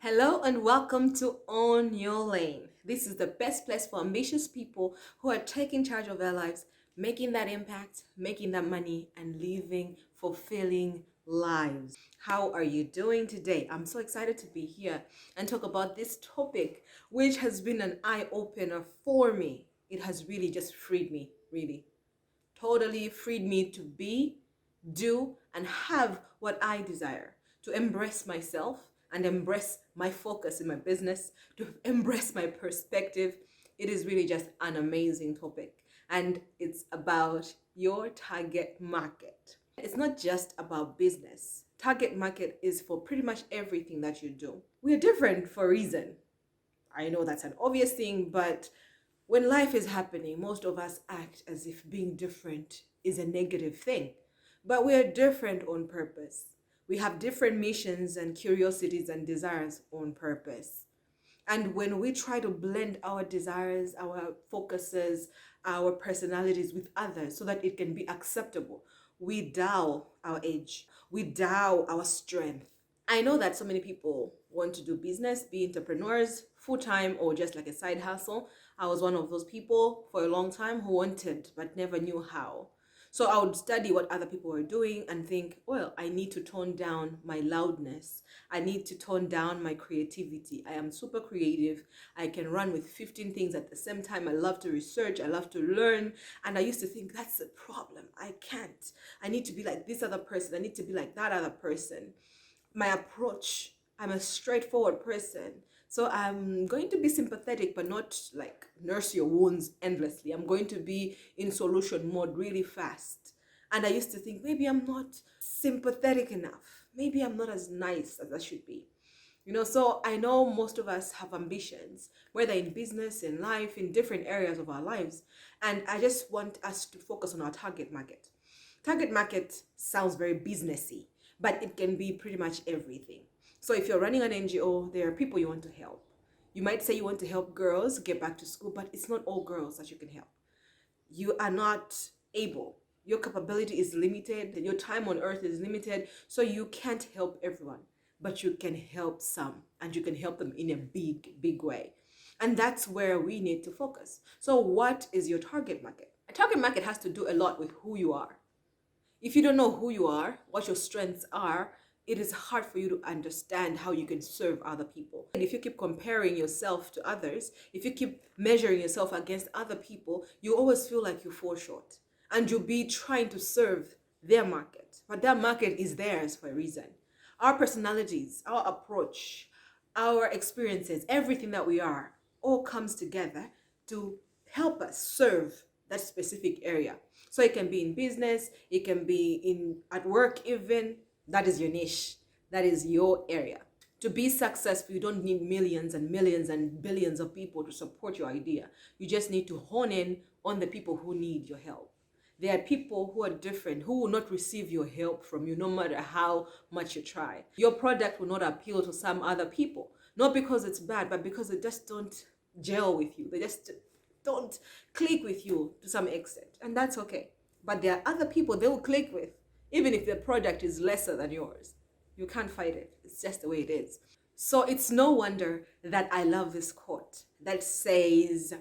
Hello and welcome to Own Your Lane. This is the best place for ambitious people who are taking charge of their lives, making that impact, making that money, and living fulfilling lives. How are you doing today? I'm so excited to be here and talk about this topic, which has been an eye opener for me. It has really just freed me, really totally freed me to be, do, and have what I desire, to embrace myself and embrace my focus in my business, to embrace my perspective. It is really just an amazing topic. And it's about your target market. It's not just about business. Target market is for pretty much everything that you do. We are different for a reason. I know that's an obvious thing, but when life is happening, most of us act as if being different is a negative thing. But we are different on purpose. We have different missions and curiosities and desires on purpose. And when we try to blend our desires, our focuses, our personalities with others so that it can be acceptable, we dull our edge, we dull our strength. I know that so many people want to do business, be entrepreneurs, full time or just like a side hustle. I was one of those people for a long time who wanted but never knew how. So I would study what other people were doing and think, well, I need to tone down my loudness. I need to tone down my creativity. I am super creative. I can run with 15 things at the same time. I love to research. I love to learn. And I used to think that's a problem. I can't. I need to be like this other person. I need to be like that other person. My approach, I'm a straightforward person. So I'm going to be sympathetic, but not like nurse your wounds endlessly. I'm going to be in solution mode really fast. And I used to think maybe I'm not sympathetic enough. Maybe I'm not as nice as I should be. So I know most of us have ambitions, whether in business, in life, in different areas of our lives. And I just want us to focus on our target market. Target market sounds very businessy, but it can be pretty much everything. So if you're running an NGO, there are people you want to help. You might say you want to help girls get back to school, but it's not all girls that you can help. You are not able. Your capability is limited. Your time on earth is limited. So you can't help everyone, but you can help some, and you can help them in a big, big way. And that's where we need to focus. So what is your target market? A target market has to do a lot with who you are. If you don't know who you are, what your strengths are, it is hard for you to understand how you can serve other people. And if you keep comparing yourself to others, if you keep measuring yourself against other people, you always feel like you fall short. And you'll be trying to serve their market. But that market is theirs for a reason. Our personalities, our approach, our experiences, everything that we are, all comes together to help us serve that specific area. So it can be in business, it can be in at work even. That is your niche. That is your area. To be successful, you don't need millions and millions and billions of people to support your idea. You just need to hone in on the people who need your help. There are people who are different, who will not receive your help from you no matter how much you try. Your product will not appeal to some other people, not because it's bad, but because they just don't gel with you. They just don't click with you to some extent, and that's okay. But there are other people they will click with, even if the product is lesser than yours. You can't fight it. It's just the way it is. So it's no wonder that I love this quote that says,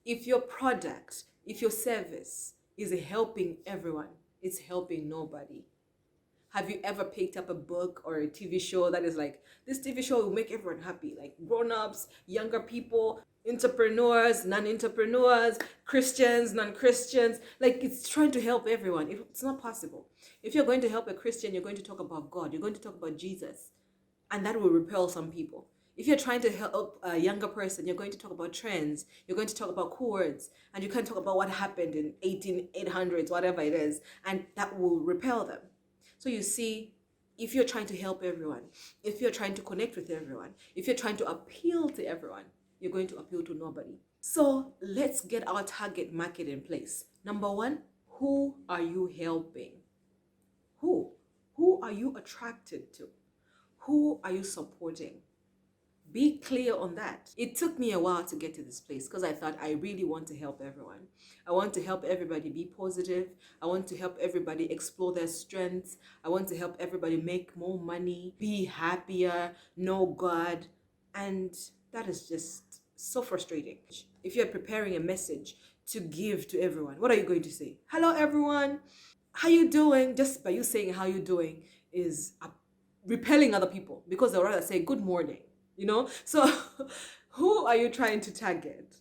if your product, if your service is helping everyone, it's helping nobody. Have you ever picked up a book or a TV show that is like, this TV show will make everyone happy? Like grown-ups, younger people, entrepreneurs, non-entrepreneurs, Christians, non-Christians. Like it's trying to help everyone. It's not possible. If you're going to help a Christian, you're going to talk about God. You're going to talk about Jesus. And that will repel some people. If you're trying to help a younger person, you're going to talk about trends. You're going to talk about cool words. And you can't talk about what happened in 1800s, whatever it is. And that will repel them. So you see, if you're trying to help everyone, if you're trying to connect with everyone, if you're trying to appeal to everyone, you're going to appeal to nobody. So let's get our target market in place. Number one, who are you helping? Who? Who are you attracted to? Who are you supporting? Be clear on that. It took me a while to get to this place because I thought I really want to help everyone. I want to help everybody be positive. I want to help everybody explore their strengths. I want to help everybody make more money, be happier, know God. And that is just so frustrating. If you're preparing a message to give to everyone, what are you going to say? Hello, everyone. How you doing? Just by you saying how you doing is repelling other people because they'll rather say good morning, you know? So who are you trying to target?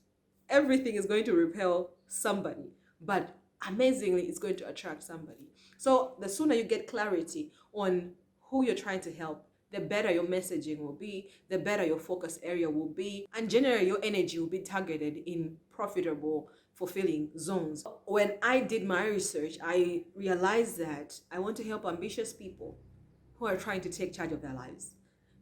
Everything is going to repel somebody, but amazingly, it's going to attract somebody. So the sooner you get clarity on who you're trying to help, the better your messaging will be, the better your focus area will be, and generally your energy will be targeted in profitable, fulfilling zones. When I did my research, I realized that I want to help ambitious people who are trying to take charge of their lives.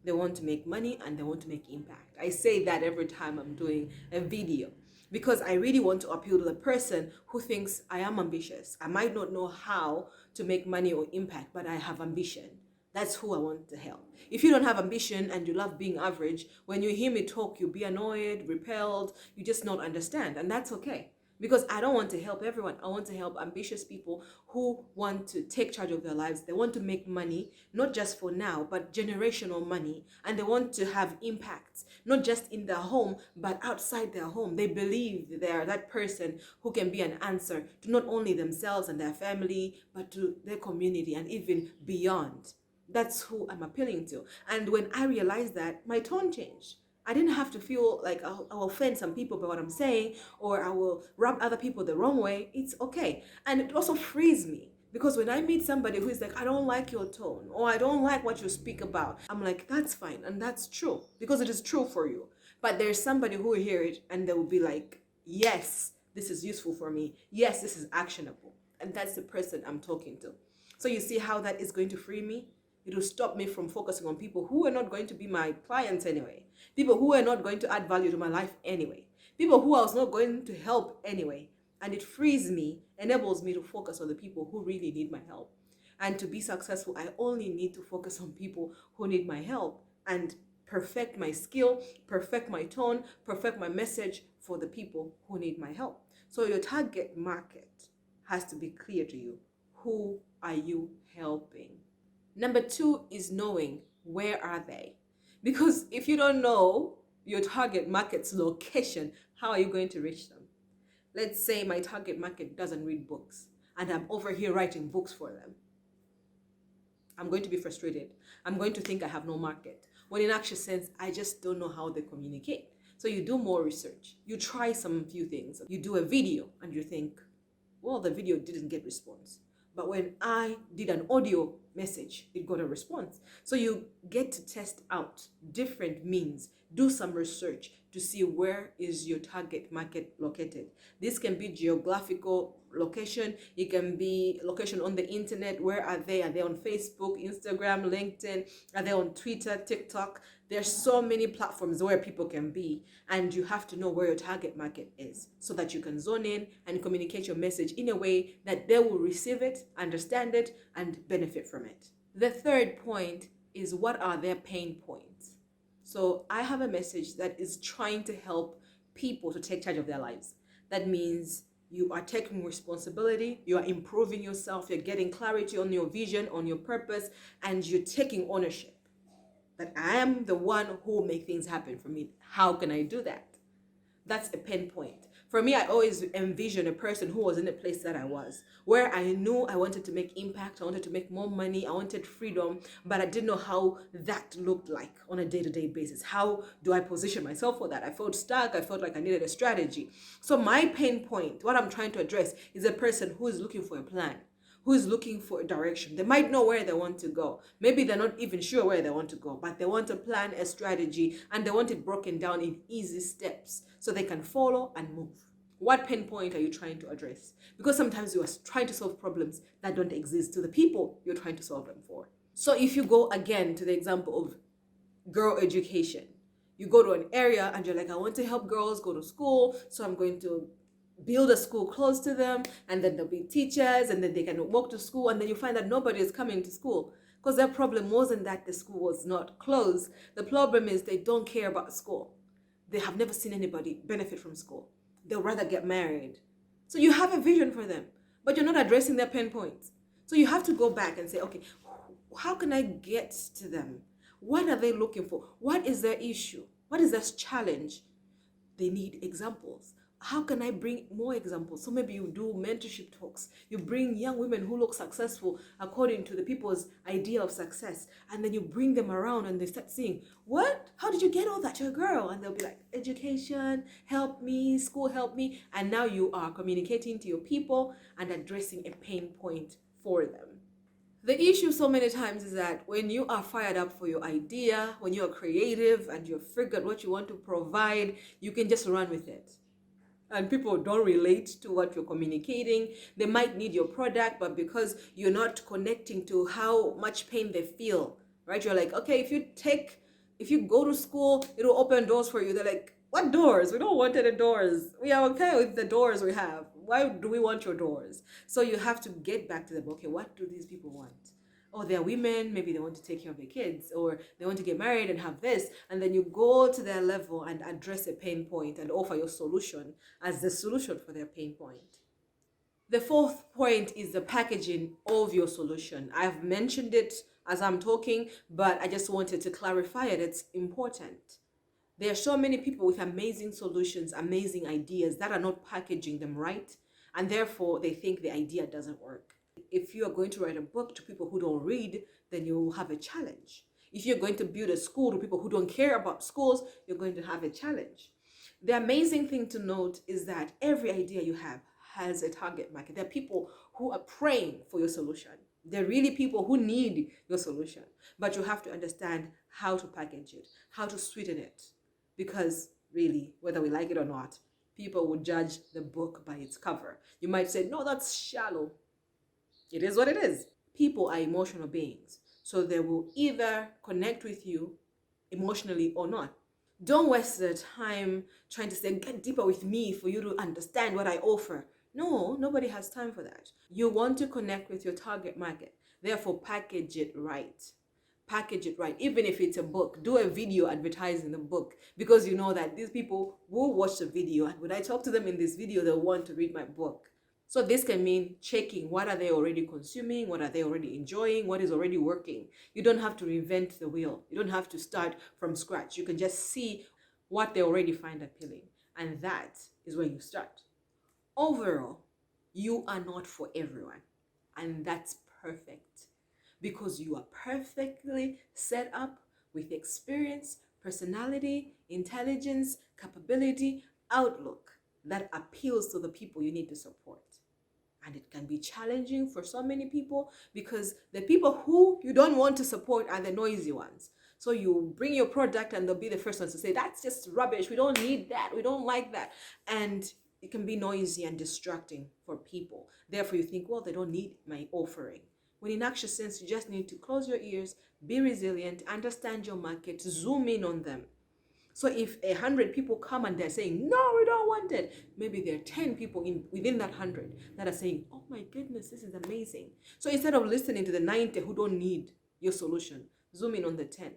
They want to make money and they want to make impact. I say that every time I'm doing a video because I really want to appeal to the person who thinks I am ambitious. I might not know how to make money or impact, but I have ambition. That's who I want to help. If you don't have ambition and you love being average, when you hear me talk, you'll be annoyed, repelled, you just not understand, and that's okay. Because I don't want to help everyone. I want to help ambitious people who want to take charge of their lives. They want to make money, not just for now, but generational money. And they want to have impact, not just in their home, but outside their home. They believe they are that person who can be an answer to not only themselves and their family, but to their community and even beyond. That's who I'm appealing to. And when I realized that, my tone changed. I didn't have to feel like I'll offend some people by what I'm saying or I will rub other people the wrong way. It's okay. And it also frees me because when I meet somebody who is like, I don't like your tone or I don't like what you speak about, I'm like, that's fine. And that's true because it is true for you. But there's somebody who will hear it and they will be like, yes, this is useful for me. Yes, this is actionable. And that's the person I'm talking to. So you see how that is going to free me? It will stop me from focusing on people who are not going to be my clients anyway. People who are not going to add value to my life anyway. People who I was not going to help anyway. And it frees me, enables me to focus on the people who really need my help. And to be successful, I only need to focus on people who need my help and perfect my skill, perfect my tone, perfect my message for the people who need my help. So your target market has to be clear to you. Who are you helping? Number 2 is knowing where are they? Because if you don't know your target market's location, how are you going to reach them? Let's say my target market doesn't read books and I'm over here writing books for them. I'm going to be frustrated. I'm going to think I have no market. When in actual sense, I just don't know how they communicate. So you do more research. You try some few things. You do a video and you think, well, the video didn't get response. But when I did an audio message, it got a response. So you get to test out different means, do some research to see where is your target market located. This can be geographical location. It can be location on the internet. Where are they? Are they on Facebook, Instagram, LinkedIn? Are they on Twitter, TikTok? There's so many platforms where people can be, and you have to know where your target market is so that you can zone in and communicate your message in a way that they will receive it, understand it, and benefit from it. The third point is, what are their pain points? So I have a message that is trying to help people to take charge of their lives. That means you are taking responsibility, you are improving yourself, you're getting clarity on your vision, on your purpose, and you're taking ownership. That I am the one who will make things happen for me. How can I do that? That's a pain point. For me, I always envision a person who was in the place that I was, where I knew I wanted to make impact, I wanted to make more money, I wanted freedom, but I didn't know how that looked like on a day-to-day basis. How do I position myself for that? I felt stuck, I felt like I needed a strategy. So my pain point, what I'm trying to address, is a person who is looking for a plan, who is looking for a direction. They might know where they want to go. Maybe they're not even sure where they want to go, but they want a plan, a strategy, and they want it broken down in easy steps so they can follow and move. What pain point are you trying to address? Because sometimes you are trying to solve problems that don't exist to the people you're trying to solve them for. So if you go again to the example of girl education, you go to an area and you're like, I want to help girls go to school, so I'm going to build a school close to them, and then there'll be teachers, and then they can walk to school, and then you find that nobody is coming to school. Because their problem wasn't that the school was not closed. The problem is they don't care about school. They have never seen anybody benefit from school. They'll rather get married. So you have a vision for them, but you're not addressing their pain points. So you have to go back and say, okay, how can I get to them? What are they looking for? What is their issue? What is this challenge? They need examples. How can I bring more examples? So maybe you do mentorship talks. You bring young women who look successful according to the people's idea of success. And then you bring them around and they start saying, what? How did you get all that? You're a girl. And they'll be like, education, help me, school, help me. And now you are communicating to your people and addressing a pain point for them. The issue so many times is that when you are fired up for your idea, when you are creative and you've figured what you want to provide, you can just run with it. And people don't relate to what you're communicating. They might need your product, but because you're not connecting to how much pain they feel, right? You're like, okay, if you go to school, it'll open doors for you. They're like, what doors? We don't want any doors. We are okay with the doors we have. Why do we want your doors? So you have to get back to them. Okay, what do these people want? Oh, they're women, maybe they want to take care of their kids, or they want to get married and have this. And then you go to their level and address a pain point and offer your solution as the solution for their pain point. The fourth point is the packaging of your solution. I've mentioned it as I'm talking, but I just wanted to clarify it. It's important. There are so many people with amazing solutions, amazing ideas that are not packaging them right, and therefore they think the idea doesn't work. If you are going to write a book to people who don't read, then you will have a challenge. If you're going to build a school to people who don't care about schools, you're going to have a challenge. The amazing thing to note is that every idea you have has a target market. There are people who are praying for your solution. There are really people who need your solution, but you have to understand how to package it, how to sweeten it, because really, whether we like it or not, people will judge the book by its cover. You might say, no, that's shallow. It is what it is. People are emotional beings, so they will either connect with you emotionally or not. Don't waste the time trying to say, get deeper with me for you to understand what I offer. No, nobody has time for that. You want to connect with your target market. Therefore, package it right. Package it right. Even if it's a book, do a video advertising the book, because you know that these people will watch the video. And when I talk to them in this video, they'll want to read my book. So this can mean checking what are they already consuming, what are they already enjoying, what is already working. You don't have to reinvent the wheel. You don't have to start from scratch. You can just see what they already find appealing. And that is where you start. Overall, you are not for everyone. And that's perfect, because you are perfectly set up with experience, personality, intelligence, capability, outlook that appeals to the people you need to support. And it can be challenging for so many people, because the people who you don't want to support are the noisy ones. So you bring your product and they'll be the first ones to say, that's just rubbish. We don't need that. We don't like that. And it can be noisy and distracting for people. Therefore, you think, well, they don't need my offering. When in actual sense, you just need to close your ears, be resilient, understand your market, zoom in on them. So if 100 people come and they're saying, no, we don't want it, maybe there are 10 people within that 100 that are saying, oh my goodness, this is amazing. So instead of listening to the 90 who don't need your solution, zoom in on the 10.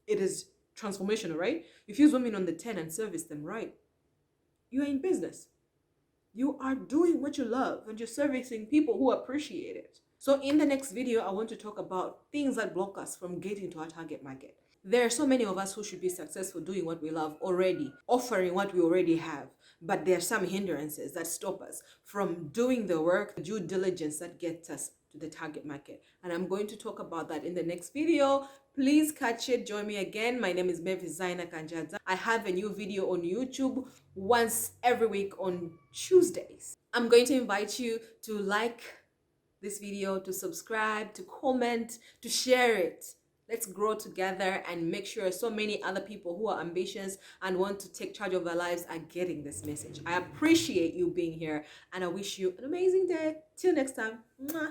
It is transformational, right? If you zoom in on the 10 and service them right, you are in business. You are doing what you love and you're servicing people who appreciate it. So in the next video, I want to talk about things that block us from getting to our target market. There are so many of us who should be successful doing what we love already, offering what we already have. But there are some hindrances that stop us from doing the work, the due diligence that gets us to the target market. And I'm going to talk about that in the next video. Please catch it. Join me again. My name is Mavis Zaina Kanjadza. I have a new video on YouTube once every week on Tuesdays. I'm going to invite you to like this video, to subscribe, to comment, to share it. Let's grow together and make sure so many other people who are ambitious and want to take charge of their lives are getting this message. I appreciate you being here and I wish you an amazing day. Till next time. Mwah.